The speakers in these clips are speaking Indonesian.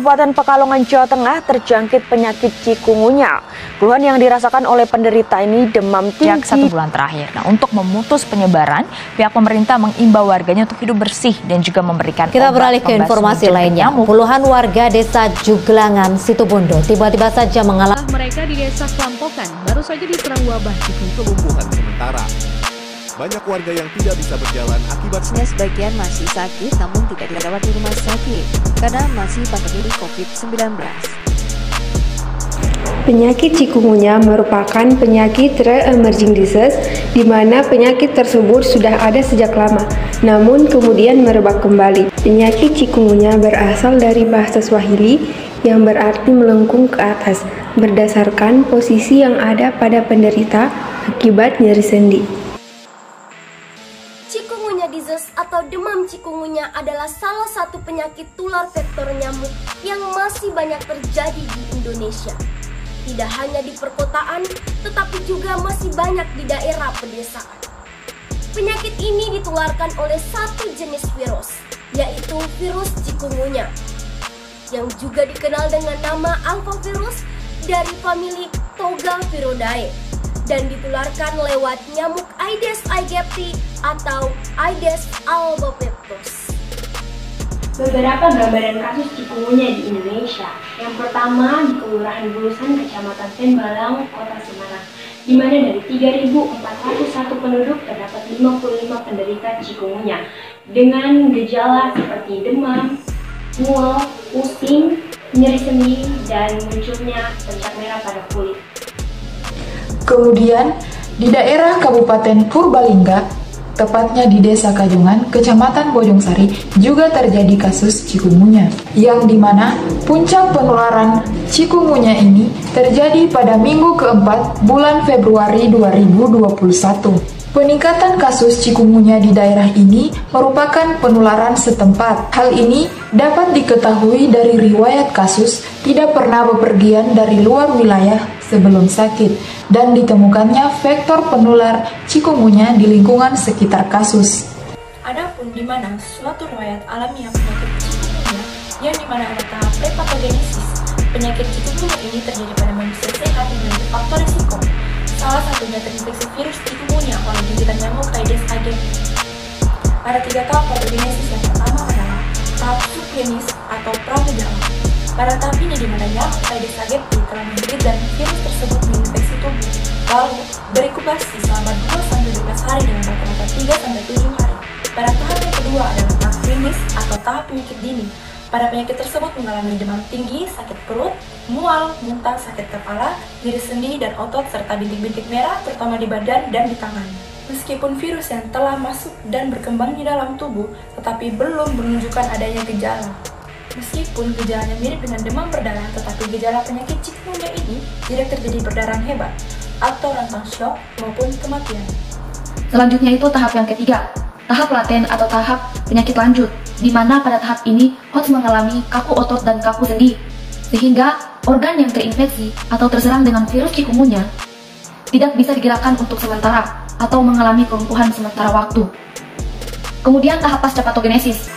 Kabupaten Pekalongan, Jawa Tengah terjangkit penyakit cikungunya. Keluhan yang dirasakan oleh penderita ini demam tinggi sejak 1 bulan terakhir. Nah, untuk memutus penyebaran, pihak pemerintah mengimbau warganya untuk hidup bersih dan juga memberikan Kita beralih ke informasi lainnya. Puluhan warga desa Juglangan, Situbondo tiba-tiba saja mengalami mereka di desa Kelampokan baru saja diserang wabah cikungunya. Kelumpuhan sementara. Banyak warga yang tidak bisa berjalan akibatnya. Sebagian masih sakit namun tidak dirawat di rumah sakit karena masih pandemi COVID-19. Penyakit cikungunya merupakan penyakit rare emerging disease di mana penyakit tersebut sudah ada sejak lama, namun kemudian merebak kembali. Penyakit cikungunya berasal dari bahasa Swahili yang berarti melengkung ke atas, berdasarkan posisi yang ada pada penderita akibat nyeri sendi. Cikungunya disease atau demam cikungunya adalah salah satu penyakit tular vektor nyamuk yang masih banyak terjadi di Indonesia. Tidak hanya di perkotaan, tetapi juga masih banyak di daerah pedesaan. Penyakit ini ditularkan oleh satu jenis virus, yaitu virus cikungunya, yang juga dikenal dengan nama alphavirus dari famili Togaviridae dan ditularkan lewat nyamuk Aedes aegypti atau Aedes albopictus. Beberapa gambaran kasus cikungunya di Indonesia. Yang pertama di Kelurahan Bulusan, Kecamatan Tembalang, Kota Semarang, di mana dari 3.401 penduduk terdapat 55 penderita cikungunya dengan gejala seperti demam, mual, pusing, nyeri sendi, dan munculnya pencak merah pada kulit. Kemudian di daerah Kabupaten Purbalingga, tepatnya di Desa Kajungan, Kecamatan Bojongsari, juga terjadi kasus cikungunya, yang dimana puncak penularan cikungunya ini terjadi pada minggu keempat bulan Februari 2021. Peningkatan kasus cikungunya di daerah ini merupakan penularan setempat. Hal ini dapat diketahui dari riwayat kasus tidak pernah bepergian dari luar wilayah sebelum sakit dan ditemukannya vektor penular cikungunya di lingkungan sekitar kasus. Adapun di mana suatu riwayat alamiah penyakit cikungunya yang dimana ada tahap prepatogenesis. Penyakit cikungunya ini terjadi pada manusia sehat dengan faktor risiko. Salah satunya terinfeksi virus cikungunya oleh gigitan nyamuk Aedes aegypti. Ada 3 tahap patogenesis. Yang pertama adalah tahap subklinis atau pragejala. Pada tahap ini di mana nyamuk Aedes aegypti telah menggigit dan virus tersebut menginfeksi tubuh, lalu berinkubasi selama 2-12 hari dengan rata-rata 3-7 hari. Pada tahap yang kedua adalah tahap klinis atau tahap penyakit dini. Pada penyakit tersebut mengalami demam tinggi, sakit perut, mual, muntah, sakit kepala, nyeri sendi dan otot, serta bintik-bintik merah terutama di badan dan di tangan. Meskipun virus yang telah masuk dan berkembang di dalam tubuh, tetapi belum menunjukkan adanya gejala. Meskipun gejalanya mirip dengan demam berdarah, tetapi gejala penyakit cikungunya ini tidak terjadi perdarahan hebat atau rantang shock maupun kematian. Selanjutnya itu tahap yang ketiga, tahap laten atau tahap penyakit lanjut, di mana pada tahap ini host mengalami kaku otot dan kaku sendi, sehingga organ yang terinfeksi atau terserang dengan virus cikungunya tidak bisa digerakkan untuk sementara atau mengalami kelumpuhan sementara waktu. Kemudian tahap pasca patogenesis,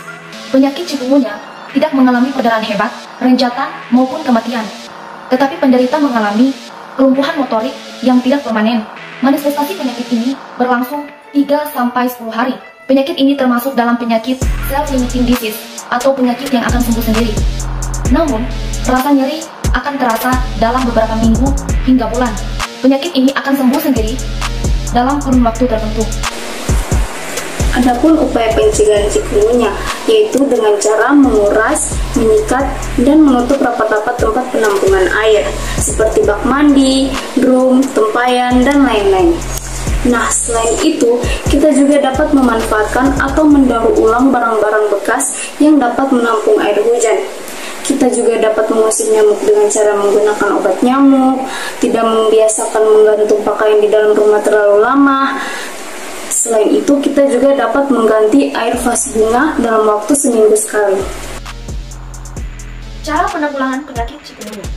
penyakit cikungunya tidak mengalami perdarahan hebat, renjatan maupun kematian, tetapi penderita mengalami kelumpuhan motorik yang tidak permanen. Manifestasi penyakit ini berlangsung 3-10 hari. Penyakit ini termasuk dalam penyakit self-limiting disease atau penyakit yang akan sembuh sendiri. Namun, rasa nyeri akan terasa dalam beberapa minggu hingga bulan. Penyakit ini akan sembuh sendiri dalam kurun waktu tertentu. Adapun upaya pencegahan cikungunya, yaitu dengan cara menguras, menyikat, dan menutup rapat-rapat tempat penampungan air, seperti bak mandi, drum, tempayan, dan lain-lain. Nah, selain itu, kita juga dapat memanfaatkan atau mendaur ulang barang-barang bekas yang dapat menampung air hujan. Kita juga dapat mengusir nyamuk dengan cara menggunakan obat nyamuk, tidak membiasakan menggantung pakaian di dalam rumah terlalu lama. Selain itu, kita juga dapat mengganti air vas bunga dalam waktu seminggu sekali. Cara penanggulangan penyakit cikungunya.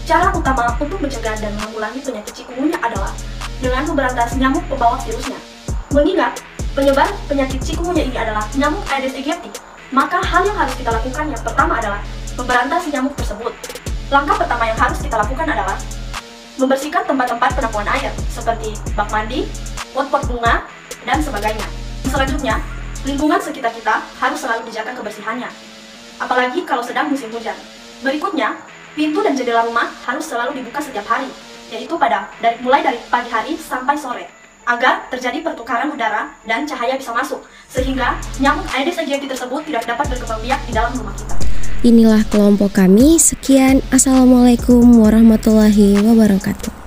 Cara utama untuk mencegah dan menanggulangi penyakit cikungunya adalah dengan memberantas nyamuk pembawa virusnya. Mengingat penyebab penyakit cikungunya ini adalah nyamuk Aedes aegypti, maka hal yang harus kita lakukan yang pertama adalah memberantas nyamuk tersebut. Langkah pertama yang harus kita lakukan adalah membersihkan tempat-tempat penampungan air seperti bak mandi, pot-pot bunga, dan sebagainya. Selanjutnya, lingkungan sekitar kita harus selalu dijaga kebersihannya, apalagi kalau sedang musim hujan. Berikutnya, pintu dan jendela rumah harus selalu dibuka setiap hari, yaitu mulai dari pagi hari sampai sore, agar terjadi pertukaran udara dan cahaya bisa masuk, sehingga nyamuk Aedes aegypti tersebut tidak dapat berkembang biak di dalam rumah kita. Inilah kelompok kami. Sekian, Assalamualaikum warahmatullahi wabarakatuh.